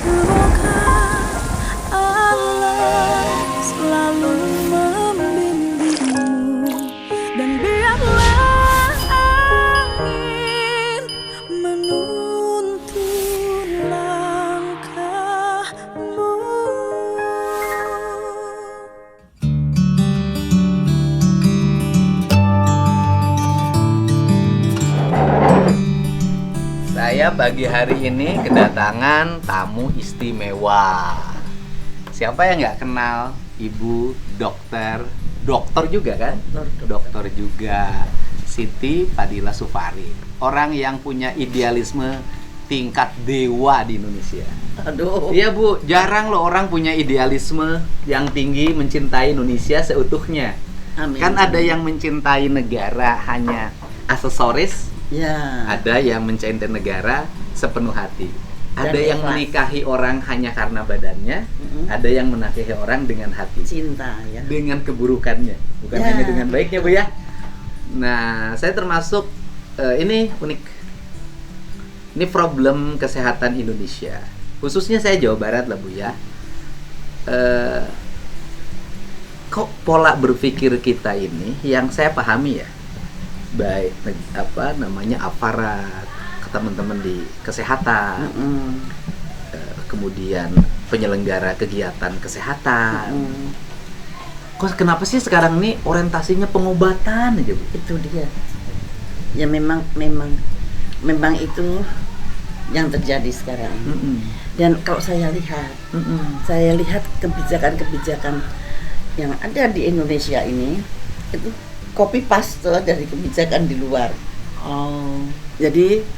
Semoga Allah selalu membimbingmu dan biarlah angin menuntun langkahmu. Saya pagi hari ini kedatangan tamu istimewa. Siapa yang nggak kenal Ibu dokter juga kan? Dokter juga, Siti Fadila Sufari. Orang yang punya idealisme tingkat dewa di Indonesia. Aduh. Iya Bu, jarang loh orang punya idealisme yang tinggi mencintai Indonesia seutuhnya. Amin. Kan ada yang mencintai negara hanya aksesoris, Ya. ada yang mencintai negara sepenuh hati. Ada Dan yang ikhlas. menikahi orang hanya karena badannya, ada yang menikahi orang dengan hati, Cinta ya. dengan keburukannya, bukan Ya, hanya dengan baiknya Bu ya. Nah, saya termasuk ini unik. Ini problem kesehatan Indonesia, khususnya saya Jawa Barat lah Bu ya. Kok pola berpikir kita ini yang saya pahami ya, baik aparat, teman-teman di kesehatan, kemudian penyelenggara kegiatan kesehatan. Kok kenapa sih sekarang ini orientasinya pengobatan aja Bu? Itu dia. Ya memang itu yang terjadi sekarang ini. Dan kalau saya lihat kebijakan-kebijakan yang ada di Indonesia ini itu copy paste dari kebijakan di luar. Oh. Jadi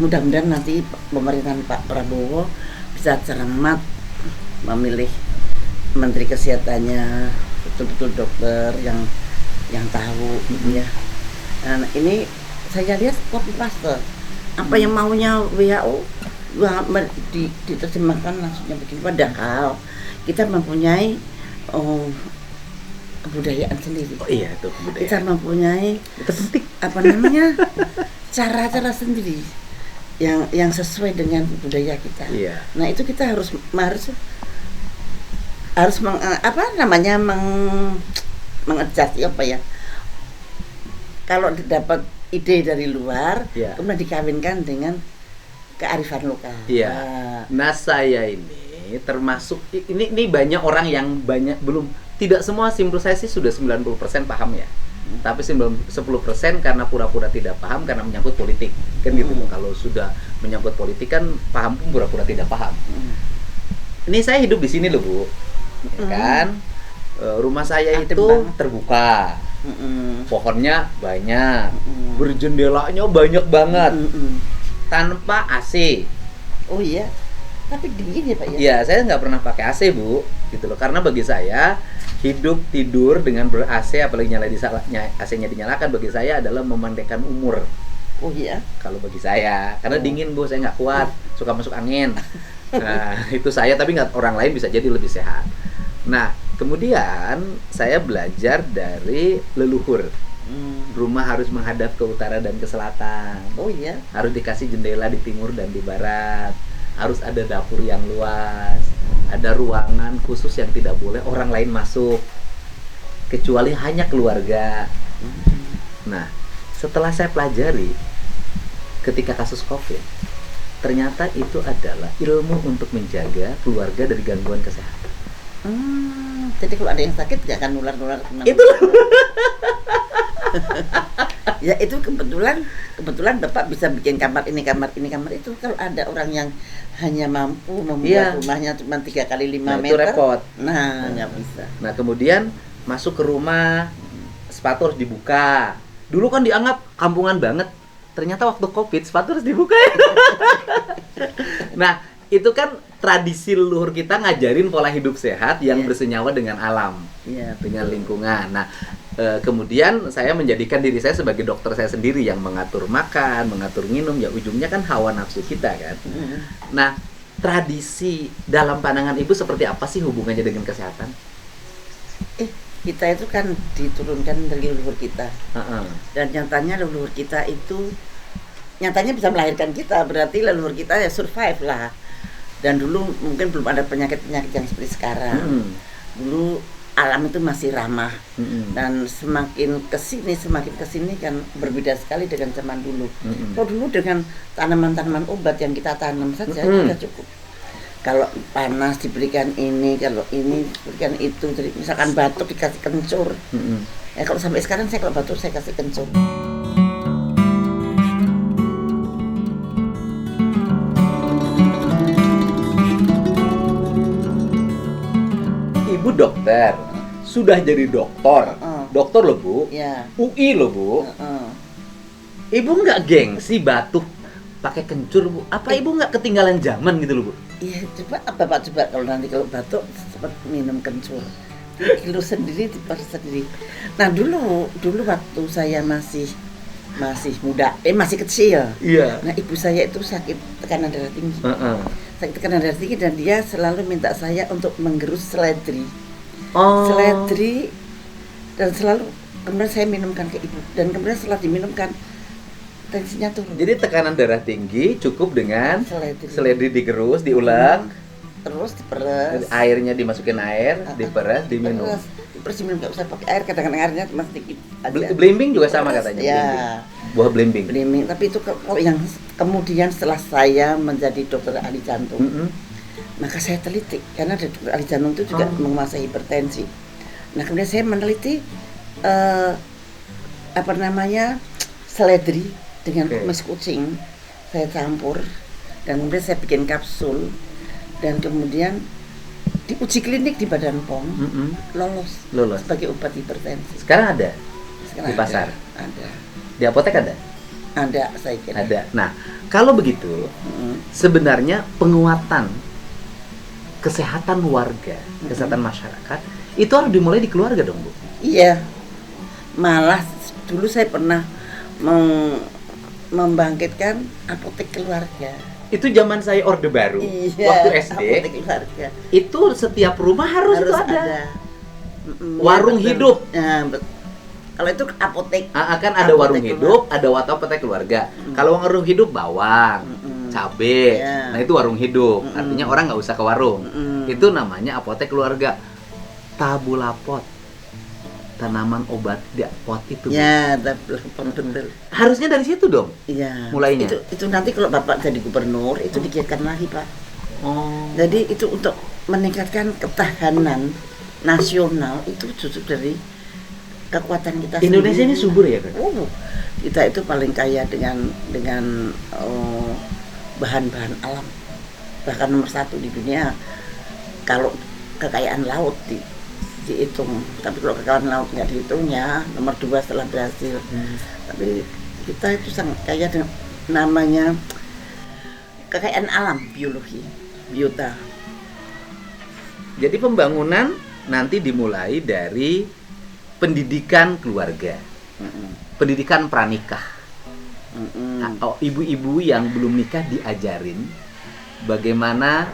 mudah-mudahan nanti pemerintahan Pak Prabowo bisa cermat memilih menteri kesehatannya betul-betul dokter yang tahu gitu ya. Nah, ini saya lihat copy paste apa yang maunya WHO diterjemahkan langsungnya begini, padahal kita mempunyai kebudayaan sendiri. Oh iya, itu budaya. Kita mempunyai Itu penting. cara-cara sendiri yang sesuai dengan budaya kita. Iya. Nah, itu kita harus mengadjust apa ya? Kalau dapat ide dari luar, Iya. kemudian dikawinkan dengan kearifan lokal. Iya. Nah, saya ini termasuk ini banyak orang yang tidak semua, simpel saya sih sudah 90% paham ya. Tapi 10% karena pura-pura tidak paham karena menyangkut politik. Kan gitu. Kalau sudah menyangkut politik kan paham pun pura-pura tidak paham. Ini saya hidup di sini loh Bu. Ya kan? Rumah saya Adem itu banget. terbuka. Pohonnya banyak. Berjendelanya banyak banget. Tanpa AC. Oh iya. Tapi dingin ya Pak ya? Iya, saya nggak pernah pakai AC Bu, gitu loh. Karena bagi saya hidup tidur dengan ber-AC, apalagi AC-nya dinyalakan, bagi saya adalah memendekkan umur. Oh iya. Kalau bagi saya, karena dingin Bu, saya nggak kuat, suka masuk angin. Nah, itu saya, tapi nggak, orang lain bisa jadi lebih sehat. Nah, kemudian saya belajar dari leluhur. Rumah harus menghadap ke utara dan ke selatan. Oh iya. Harus dikasih jendela di timur dan di barat. Harus ada dapur yang luas. Ada ruangan khusus yang tidak boleh orang lain masuk, kecuali hanya keluarga. Nah, setelah saya pelajari ketika kasus COVID, ternyata itu adalah ilmu untuk menjaga keluarga dari gangguan kesehatan. Jadi kalau ada yang sakit nggak akan nular-nular kemana. Itu loh. Ya itu kebetulan Bapak bisa bikin kamar ini itu. Kalau ada orang yang hanya mampu membuat rumahnya cuma 3x5 Nah, meter, itu repot. Nah, nggak bisa. Nah, kemudian masuk ke rumah, sepatu harus dibuka. Dulu kan dianggap kampungan banget. Ternyata waktu COVID sepatu harus dibuka ya. Nah, itu kan tradisi leluhur kita ngajarin pola hidup sehat yang bersenyawa dengan alam, dengan lingkungan. Nah, kemudian saya menjadikan diri saya sebagai dokter saya sendiri yang mengatur makan, mengatur minum, ya ujungnya kan hawa nafsu kita kan. Nah, tradisi dalam pandangan Ibu seperti apa sih hubungannya dengan kesehatan? Kita itu kan diturunkan dari leluhur kita. Dan nyatanya leluhur kita itu nyatanya bisa melahirkan kita, berarti leluhur kita ya survive lah. Dan dulu mungkin belum ada penyakit-penyakit yang seperti sekarang. Dulu alam itu masih ramah. Dan semakin kesini kan berbeda sekali dengan zaman dulu. Kalau dulu dengan tanaman-tanaman obat yang kita tanam saja sudah cukup. Kalau panas diberikan ini, kalau ini diberikan itu. Jadi misalkan batuk dikasih kencur. Ya kalau sampai sekarang saya kalau batuk saya kasih kencur. Ibu dokter, sudah jadi dokter. Dokter loh Bu, Ya. UI loh Bu. Ibu nggak gengsi batuk pakai kencur Bu? Apa ibu nggak ketinggalan zaman gitu loh Bu? Iya, Bapak coba kalau nanti kalau batuk sempat minum kencur. Kilo sendiri, diper sendiri. Nah dulu waktu saya masih muda, masih kecil. Iya. Nah ibu saya itu sakit tekanan darah tinggi. Sakit tekanan darah tinggi dan dia selalu minta saya untuk menggerus seledri. Seledri dan selalu kemudian saya minumkan ke ibu dan kemudian setelah diminumkan tensinya turun. Jadi tekanan darah tinggi cukup dengan Seledri. seledri digerus, diulek, Terus diperes. airnya dimasukin air, diperes, diminum. Diperes diminum, nggak usah pakai air, kadang-kadang airnya cuma sedikit aja. Belimbing juga sama katanya. Ya. Belimbing. Buah belimbing. Belimbing, tapi itu kalau yang kemudian setelah saya menjadi dokter ahli jantung, maka saya teliti karena dokter ahli jantung itu juga menguasai hipertensi. Nah kemudian saya meneliti seledri dengan kumis kucing, saya campur dan kemudian saya bikin kapsul dan kemudian diuji klinik di Badan POM, lolos sebagai obat hipertensi. Sekarang ada Sekarang di pasar. Ada. Di apotek ada. Ada, saya kira. Ada. Nah, kalau begitu, sebenarnya penguatan kesehatan warga, kesehatan masyarakat itu harus dimulai di keluarga dong, Bu. Iya. Malah dulu saya pernah membangkitkan apotek keluarga. Itu zaman saya Orde Baru, Iya, waktu SD. apotek keluarga. Itu setiap rumah harus itu ada. Warung Betul. hidup. Nah, kalau itu apotek. Kan ada Apotek warung hidup, ada apotek keluarga. Kalau warung hidup bawang, cabe. Iya. Nah itu warung hidup. Artinya orang nggak usah ke warung. Itu namanya apotek keluarga. Tabulapot, tanaman obat di pot itu. Bu. Ya, betul. Harusnya dari situ dong. Iya. Mulainya. Itu nanti kalau Bapak jadi gubernur itu digiatkan lagi, Pak. Oh. Jadi itu untuk meningkatkan ketahanan nasional itu justru dari kekuatan kita Indonesia sendiri. ini subur ya kan? Kita itu paling kaya dengan bahan-bahan alam. Bahkan nomor 1 di dunia kalau kekayaan laut dihitung. Tapi kalau kekayaan laut nggak dihitung ya nomor 2 setelah Brasil. Tapi kita itu sangat kaya dengan namanya kekayaan alam, biologi, biota. Jadi pembangunan nanti dimulai dari pendidikan keluarga, pendidikan pranikah. Atau ibu-ibu yang belum nikah diajarin bagaimana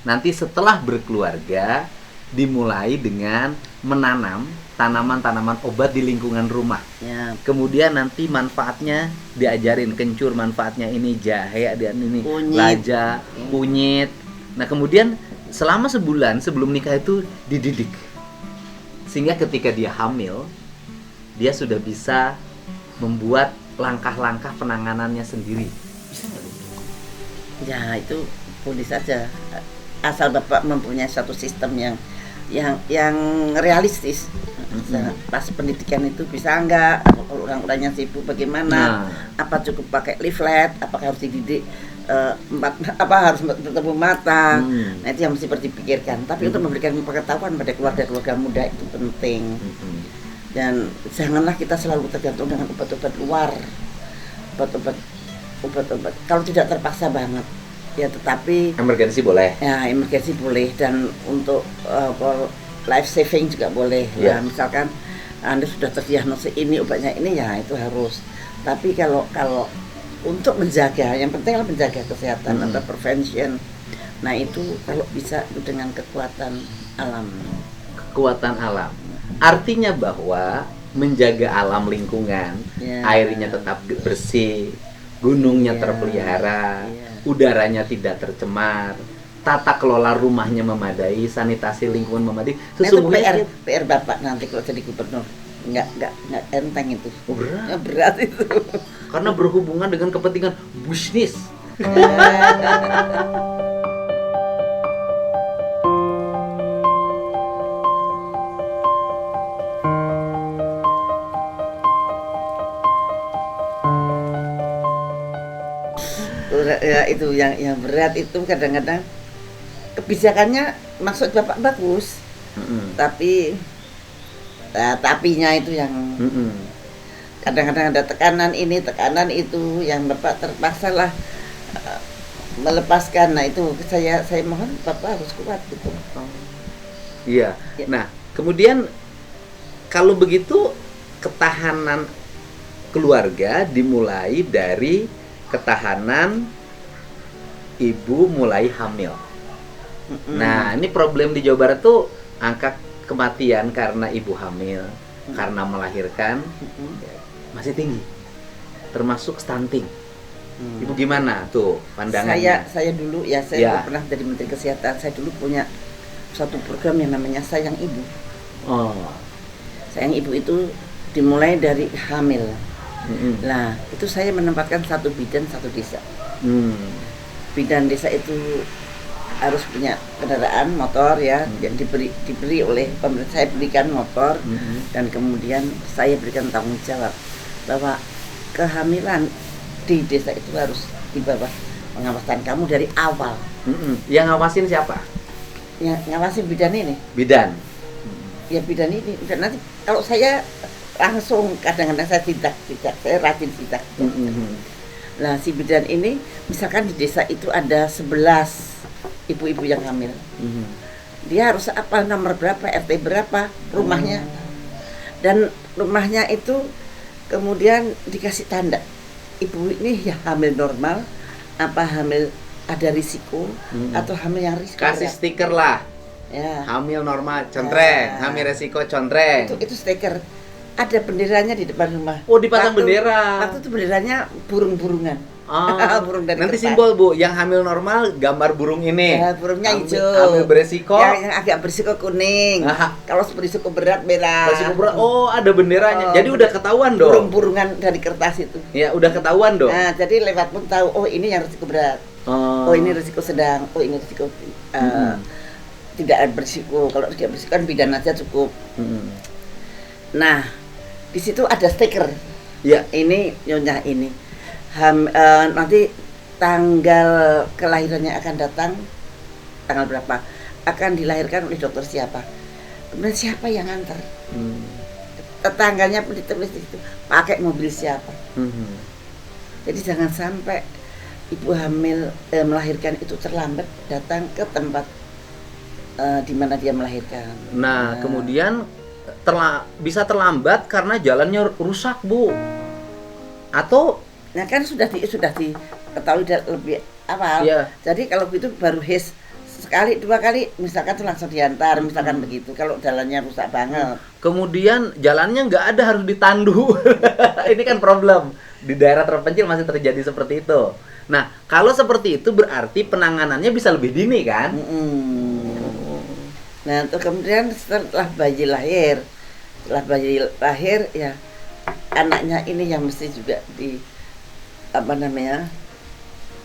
nanti setelah berkeluarga dimulai dengan menanam tanaman-tanaman obat di lingkungan rumah. Ya. Kemudian nanti manfaatnya diajarin, kencur manfaatnya ini, jahe dan ini, Kunyit. laja, kunyit. Nah kemudian selama sebulan sebelum nikah itu dididik. Sehingga ketika dia hamil, dia sudah bisa membuat langkah-langkah penanganannya sendiri. Ya itu boleh saja asal Bapak mempunyai satu sistem yang realistis. Pas pendidikan itu bisa enggak, kalau orang-orangnya sibuk bagaimana, apa cukup pakai leaflet, apakah harus dididik harus bertemu mata. Nah itu yang mesti dipikirkan. Tapi untuk memberikan pengetahuan pada keluarga-keluarga muda itu penting. Dan janganlah kita selalu tergantung dengan obat-obat luar, obat-obat kalau tidak terpaksa banget ya, tetapi Emergensi boleh. ya emergensi boleh, dan untuk life saving juga boleh. Ya misalkan Anda sudah terdiagnosis ini obatnya ini ya itu harus. Tapi kalau untuk menjaga, yang penting adalah menjaga kesehatan atau prevention. Nah itu kalau bisa itu dengan kekuatan alam. Kekuatan alam. Artinya bahwa menjaga alam lingkungan, airnya tetap bersih, gunungnya terpelihara, udaranya tidak tercemar, tata kelola rumahnya memadai, sanitasi lingkungan memadai, Nah, itu sesungguhnya PR Bapak nanti kalau jadi gubernur. Nggak enteng itu. oh, berat. Ya, berat itu. Karena berhubungan dengan kepentingan bisnis. Ya, itu yang berat itu kadang-kadang kebijakannya maksud Bapak bagus, tapi tapinya itu yang kadang-kadang ada tekanan ini, tekanan itu, yang Bapak terpaksa lah melepaskan. Nah itu saya mohon Bapak harus kuat gitu. Iya. Ya. Nah, kemudian kalau begitu ketahanan keluarga dimulai dari ketahanan ibu mulai hamil. Nah, ini problem di Jawa Barat tuh angka kematian karena ibu hamil, karena melahirkan masih tinggi. Termasuk stunting. Ibu gimana tuh pandangannya? Saya dulu ya, saya pernah jadi Menteri Kesehatan. Saya dulu punya satu program yang namanya Sayang Ibu. Oh. Sayang Ibu itu dimulai dari hamil. Nah, itu saya menempatkan satu bidan satu desa. Bidan desa itu harus punya kendaraan motor ya, yang diberi oleh pemerintah. Saya berikan motor dan kemudian saya berikan tanggung jawab bahwa kehamilan di desa itu harus di bawah pengawasan kamu dari awal. Yang ngawasin siapa? Yang ngawasin bidan ini. Bidan. Ya bidan ini. Dan nanti kalau saya langsung kadang-kadang saya tidak, saya rajin tidak. Nah si bidan ini misalkan di desa itu ada 11 ibu-ibu yang hamil, dia harus apa nomor berapa, RT berapa rumahnya, dan rumahnya itu kemudian dikasih tanda ibu ini ya hamil normal, apa hamil ada risiko, atau hamil yang risiko. Kasih stiker lah. Ya. Hamil normal contreng, hamil resiko contreng. Itu stiker. Ada benderanya di depan rumah. Oh, dipasang bendera. Waktu itu benderanya burung-burungan. Burung dari nanti kertas. simbol Bu, yang hamil normal gambar burung ini. Ya, burungnya hijau. Hamil beresiko. Yang agak berisiko kuning. Kalau berisiko berat merah. Beresiko berat. Oh, ada benderanya. Jadi udah ketahuan dong. Burung-burungan dari kertas itu. Ya, udah ketahuan dong. Nah, jadi lewat pun tahu, oh ini yang risiko berat. Oh ini risiko sedang. Oh ini risiko tidak berisiko. Kalau tidak berisiko kan bidan aja cukup. Nah, di situ ada stiker. Ya. Ini nyonya ini. Nanti tanggal kelahirannya akan datang tanggal berapa, akan dilahirkan oleh dokter siapa, kemudian siapa yang nganter, tetangganya pun ditulis di situ, pakai mobil siapa. Jadi jangan sampai ibu hamil melahirkan itu terlambat datang ke tempat di mana dia melahirkan. Nah, kemudian bisa terlambat karena jalannya rusak Bu, atau nah kan sudah diketahui lebih awal. Yeah. Jadi kalau begitu baru sekali dua kali misalkan tuh langsung diantar, misalkan begitu. Kalau jalannya rusak banget. Kemudian jalannya nggak ada, harus ditandu. Ini kan problem di daerah terpencil masih terjadi seperti itu. Nah, kalau seperti itu berarti penanganannya bisa lebih dini kan? Nah, terus kemudian setelah bayi lahir ya anaknya ini yang mesti juga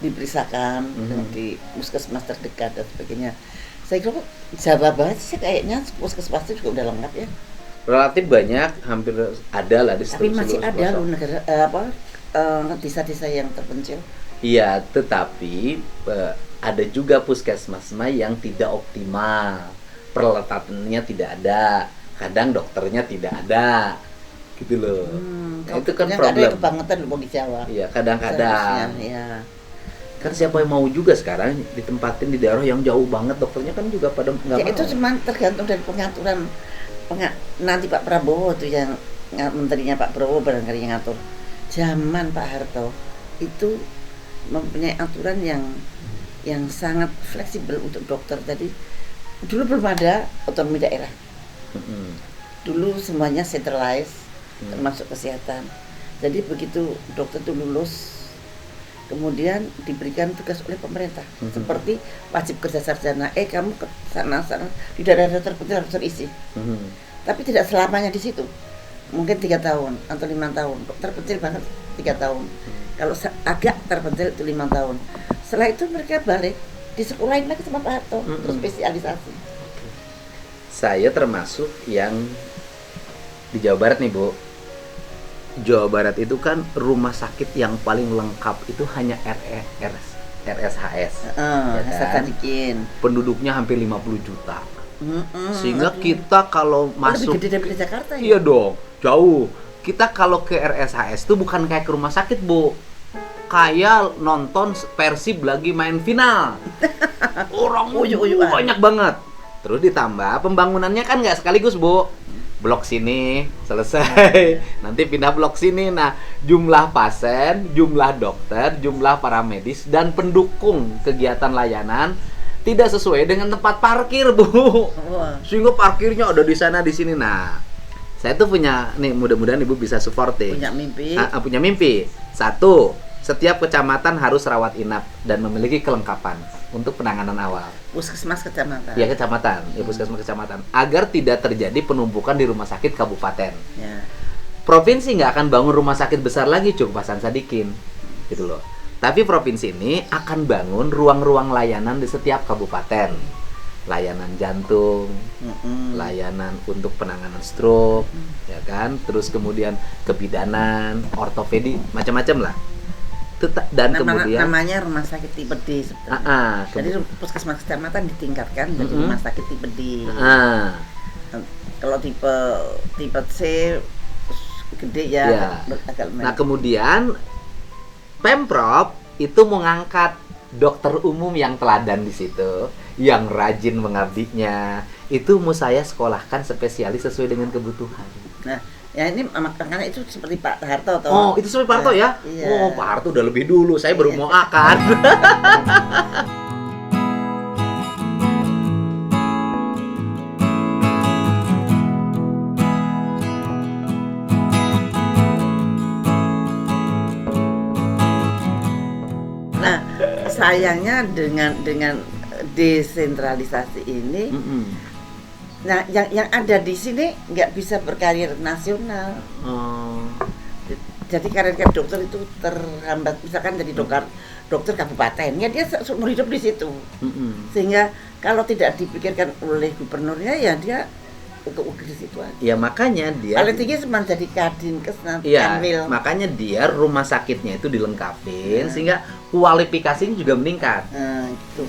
diperiksakan di puskesmas terdekat dan sebagainya. Saya kira Jawa Barat sih kayaknya puskesmas itu juga udah lengkap ya. Relatif banyak, hampir ada lah di tapi masih ada loh negara desa-desa yang terpencil. Iya, tetapi ada juga puskesmas yang tidak optimal, peralatannya tidak ada, kadang dokternya tidak ada, gitu loh. Nah, itu kan problem. Ada kebangetan loh di Jawa. Iya, kadang-kadang. Ya. Kan siapa yang mau juga sekarang ditempatin di daerah yang jauh banget, dokternya kan juga pada nggak mau. Itu cuma tergantung dari pengaturan nanti Pak Prabowo tuh yang menterinya Pak Prabowo barangkali yang ngatur. Zaman Pak Harto itu mempunyai aturan yang sangat fleksibel untuk dokter. Tadi dulu belum ada otonomi daerah. Dulu semuanya centralized termasuk kesehatan. Jadi begitu dokter itu lulus kemudian diberikan tugas oleh pemerintah seperti wajib kerja sarjana, kamu ke sana di daerah terpencil harus terisi. Tapi tidak selamanya di situ, mungkin 3 tahun atau 5 tahun, terpencil banget 3 tahun, kalau agak terpencil itu 5 tahun. Setelah itu mereka balik di sekolahin lagi sama Pak Harto, terus spesialisasi. Saya termasuk yang di Jawa Barat nih, Bu. Jawa Barat itu kan rumah sakit yang paling lengkap itu hanya RSHS. Ya kan? Penduduknya hampir 50 juta. Sehingga kita kalau masuk lebih gede daripada Jakarta ya? Iya dong, jauh. Kita kalau ke RSHS itu bukan kayak ke rumah sakit, Bu. Kayak nonton Persib lagi main final. Orang banyak banget. Terus ditambah pembangunannya kan nggak sekaligus, Bu. Blok sini selesai, nanti pindah blok sini. Nah, jumlah pasien, jumlah dokter, jumlah paramedis dan pendukung kegiatan layanan tidak sesuai dengan tempat parkir, Bu. Sehingga parkirnya ada di sana di sini. Nah, saya tuh punya nih, mudah-mudahan Ibu bisa support deh. Punya mimpi. 1, setiap kecamatan harus rawat inap dan memiliki kelengkapan untuk penanganan awal. Puskesmas kecamatan. Ya, kecamatan. Ya, puskesmas kecamatan. Agar tidak terjadi penumpukan di rumah sakit kabupaten. Ya. Provinsi nggak akan bangun rumah sakit besar lagi, Cuk Hasan Sadikin. Gitu loh. Tapi provinsi ini akan bangun ruang-ruang layanan di setiap kabupaten. Layanan jantung, layanan untuk penanganan stroke, ya kan? Terus kemudian kebidanan, ortopedi, macam-macam lah. Dan kemudian namanya rumah sakit tipe D sebetulnya. Jadi puskesmas kecamatan ditingkatkan jadi rumah sakit tipe D. Kalau tipe C gede ya. Agak lumayan. Nah, kemudian Pemprov itu mengangkat dokter umum yang teladan di situ, yang rajin mengabdinya. Itu mau saya sekolahkan spesialis sesuai dengan kebutuhan. Nah, ya ini makanya itu seperti Pak Harto toh. Oh, itu seperti Pak Harto ya? Iya. Oh, Pak Harto udah lebih dulu. Saya baru mau akan. Nah, sayangnya dengan desentralisasi ini, nah yang ada di sini nggak bisa berkarir nasional. Jadi karir dokter itu terhambat. Misalkan jadi dokter kabupaten, ya dia seumur hidup di situ. Sehingga kalau tidak dipikirkan oleh gubernurnya, ya dia untuk di situ aja. Ya makanya dia paling tinggi cuma jadi Kadinkes nanti. Iya, makanya dia rumah sakitnya itu dilengkapin sehingga kualifikasinya juga meningkat. Itu.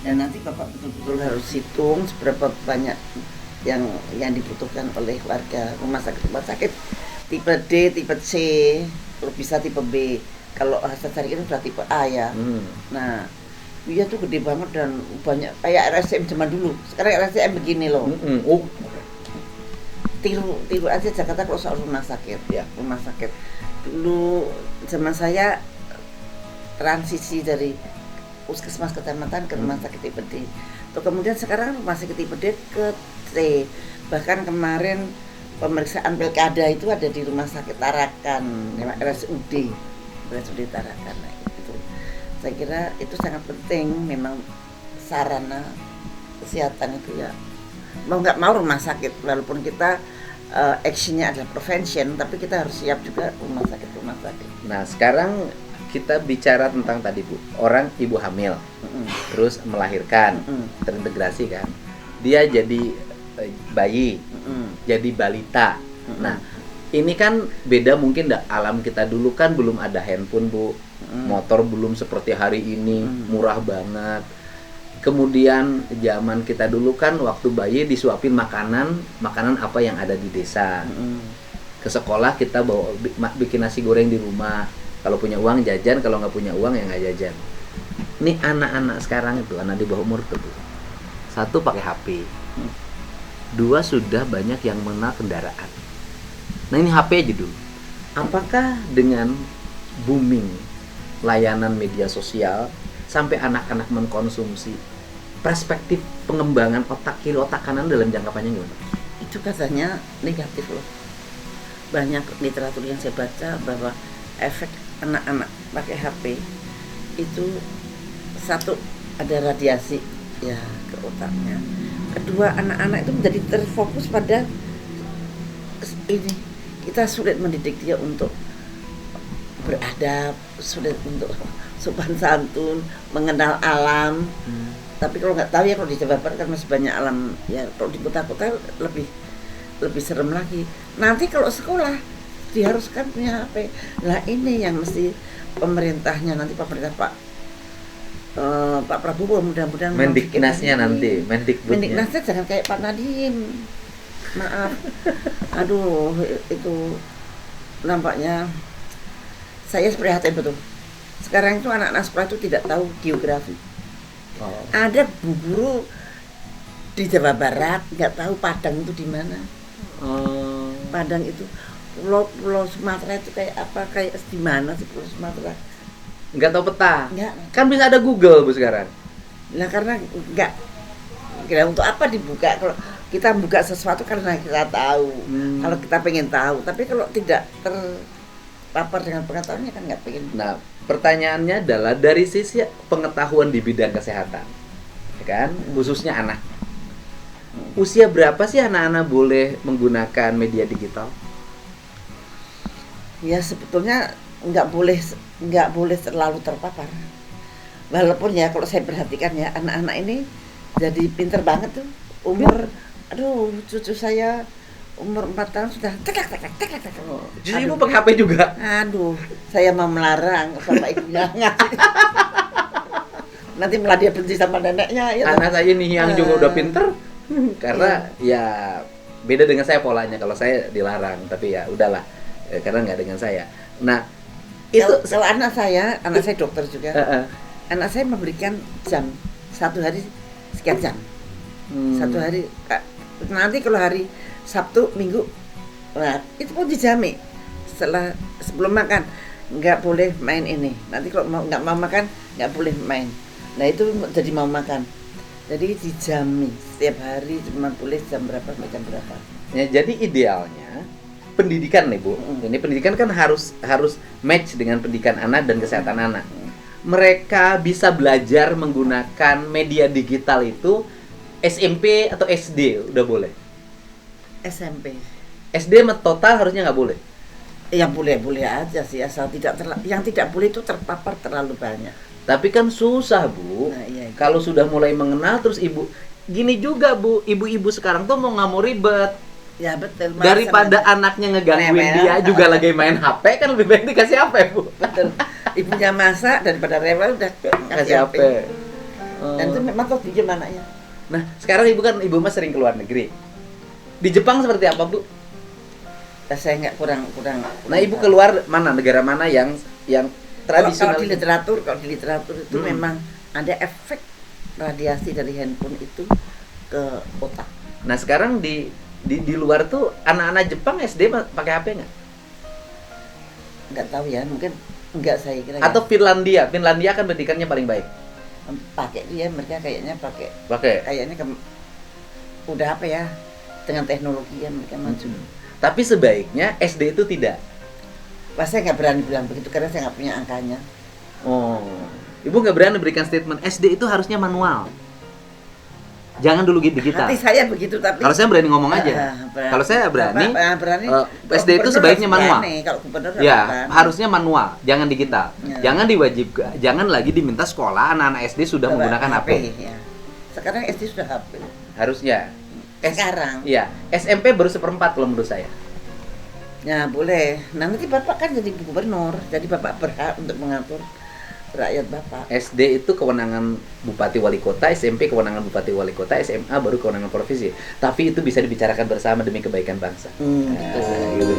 Dan nanti Bapak betul-betul harus hitung seberapa banyak yang dibutuhkan oleh warga. Rumah sakit tipe D, tipe C, kalau bisa tipe B. Kalau Hasan Sadikin sudah tipe A ya. Nah, iya tuh gede banget dan banyak kayak RSCM zaman dulu. Sekarang RSCM begini loh. Tiru aja Jakarta kalau soal rumah sakit. Ya, rumah sakit. Dulu zaman saya transisi dari puskesmas kecamatan ke rumah sakit tipe D. Tuh kemudian sekarang rumah sakit tipe D ke C. Bahkan kemarin pemeriksaan pilkada itu ada di rumah sakit Tarakan, RSUD Tarakan. Nah, itu saya kira itu sangat penting. Memang sarana kesehatan itu ya mau nggak mau rumah sakit, walaupun kita actionnya adalah prevention, tapi kita harus siap juga rumah sakit. Nah, sekarang kita bicara tentang tadi, Bu, orang ibu hamil, terus melahirkan, terintegrasi kan, dia jadi bayi, jadi balita. Nah, ini kan beda mungkin alam kita dulu kan belum ada handphone, Bu, motor belum seperti hari ini murah banget. Kemudian zaman kita dulu kan waktu bayi disuapin makanan apa yang ada di desa. Ke sekolah kita bawa bikin nasi goreng di rumah. Kalau punya uang jajan, kalau nggak punya uang ya nggak jajan. Nih anak-anak sekarang itu, anak di bawah umur tuh, 1 pakai HP, 2 sudah banyak yang mengenal kendaraan. Nah ini HP aja dulu. Apakah dengan booming layanan media sosial sampai anak-anak mengkonsumsi, perspektif pengembangan otak kiri otak kanan dalam jangka panjang gimana? Itu katanya negatif loh. Banyak literatur yang saya baca bahwa efek anak-anak pakai HP itu satu ada radiasi ya ke otaknya. Kedua, anak-anak itu menjadi terfokus pada ini. Kita sulit mendidik dia untuk beradab, sulit untuk sopan santun, mengenal alam. Tapi kalau nggak tahu ya, kalau di Jawa Barat kan masih banyak alam ya. Kalau di kota-kota lebih serem lagi. Nanti kalau sekolah diharuskan punya HP. Nah ini yang mesti pemerintahnya nanti, Pak Prabowo mudah-mudahan Mendiknasnya nanti, Mendikbudnya. Mendiknasnya jangan kayak Pak Nadiem. Maaf. Aduh, itu nampaknya saya prihatin betul. Sekarang itu anak-anak sekolah itu tidak tahu geografi. Ada bu guru di Jawa Barat nggak tahu Padang itu di mana. Padang itu pulau Sumatera itu kayak apa, kayak di mana sih pulau Sumatera? Nggak tahu peta. Nggak. Kan bisa ada Google Bu sekarang. Nah karena nggak, kira untuk apa dibuka? Kalau kita buka sesuatu karena kita tahu, kalau kita pengen tahu. Tapi kalau tidak terpapar dengan pengetahuannya kan nggak pengen. Nah, pertanyaannya adalah dari sisi pengetahuan di bidang kesehatan, ya kan, khususnya anak. Usia berapa sih anak-anak boleh menggunakan media digital? Ya sebetulnya nggak boleh terlalu terpapar. Walaupun ya kalau saya perhatikan ya, anak-anak ini jadi pinter banget tuh. Umur, aduh cucu saya umur 4 tahun sudah tek. Jadi ibu pakai HP juga? Aduh, saya mau melarang bapak ibunya ngasih. Nanti malah dia benci sama neneknya. Ya Anak saya nih yang juga udah pinter, karena ya beda dengan saya polanya. Kalau saya dilarang, tapi ya udahlah, karena nggak dengan saya. Nah, itu kalau anak saya dokter juga. Anak saya memberikan jam, satu hari sekian jam. Satu hari, nanti kalau hari Sabtu, Minggu, nah itu pun dijamin. Sebelum makan nggak boleh main ini. Nanti kalau nggak mau makan nggak boleh main. Nah itu jadi mau makan. Jadi dijamin setiap hari cuma boleh jam berapa sampai jam berapa. Ya, jadi idealnya pendidikan nih Bu. Ini pendidikan kan harus match dengan pendidikan anak dan kesehatan anak. Mereka bisa belajar menggunakan media digital itu SMP atau SD udah boleh. SMP. SD total harusnya nggak boleh. Ya boleh aja sih, asal yang tidak boleh itu terpapar terlalu banyak. Tapi kan susah Bu. Nah, iya. Kalau sudah mulai mengenal terus ibu gini juga Bu, ibu-ibu sekarang tuh nggak mau ribet. Ya betul. Daripada anaknya ngegangguin dia juga lagi main HP, kan lebih baik dikasih HP Bu. Betul. Ibunya masak daripada rewel udah kasih HP. Dan itu memang tuh diem anaknya. Nah sekarang ibu mas sering keluar negeri. Di Jepang seperti apa Bu? Saya nggak kurang. Nah ibu keluar mana, negara mana yang tradisional? Kalau di literatur itu memang ada efek radiasi dari handphone itu ke otak. Nah sekarang di luar tuh anak-anak Jepang SD pakai HP nggak? Nggak tahu ya, mungkin nggak, saya kira. Atau Finlandia kan pendidikannya paling baik. Pakai dia, mereka kayaknya pakai. Kayaknya udah apa ya, dengan teknologi yang mereka maju. Tapi sebaiknya SD itu tidak. Wah, saya nggak berani bilang begitu karena saya nggak punya angkanya. Oh, ibu nggak berani berikan statement SD itu harusnya manual. Jangan dulu digital. Hati saya begitu, tapi kalau saya berani ngomong aja. Kalau saya berani, SD itu sebaiknya manual. Kalau gubernur ya, harusnya manual, jangan digital. Ya. Jangan diwajibkan, jangan lagi diminta sekolah anak-anak SD sudah menggunakan HP. Ya. Sekarang SD sudah HP. Harusnya. Sekarang. Iya, SMP baru 1/4 kalau menurut saya. Ya boleh. Nah nanti Bapak kan jadi gubernur, jadi Bapak berhak untuk mengatur rakyat Bapak. SD itu kewenangan Bupati Wali Kota, SMP kewenangan Bupati Wali Kota, SMA baru kewenangan provinsi. Tapi itu bisa dibicarakan bersama demi kebaikan bangsa. Gitu. Gitu.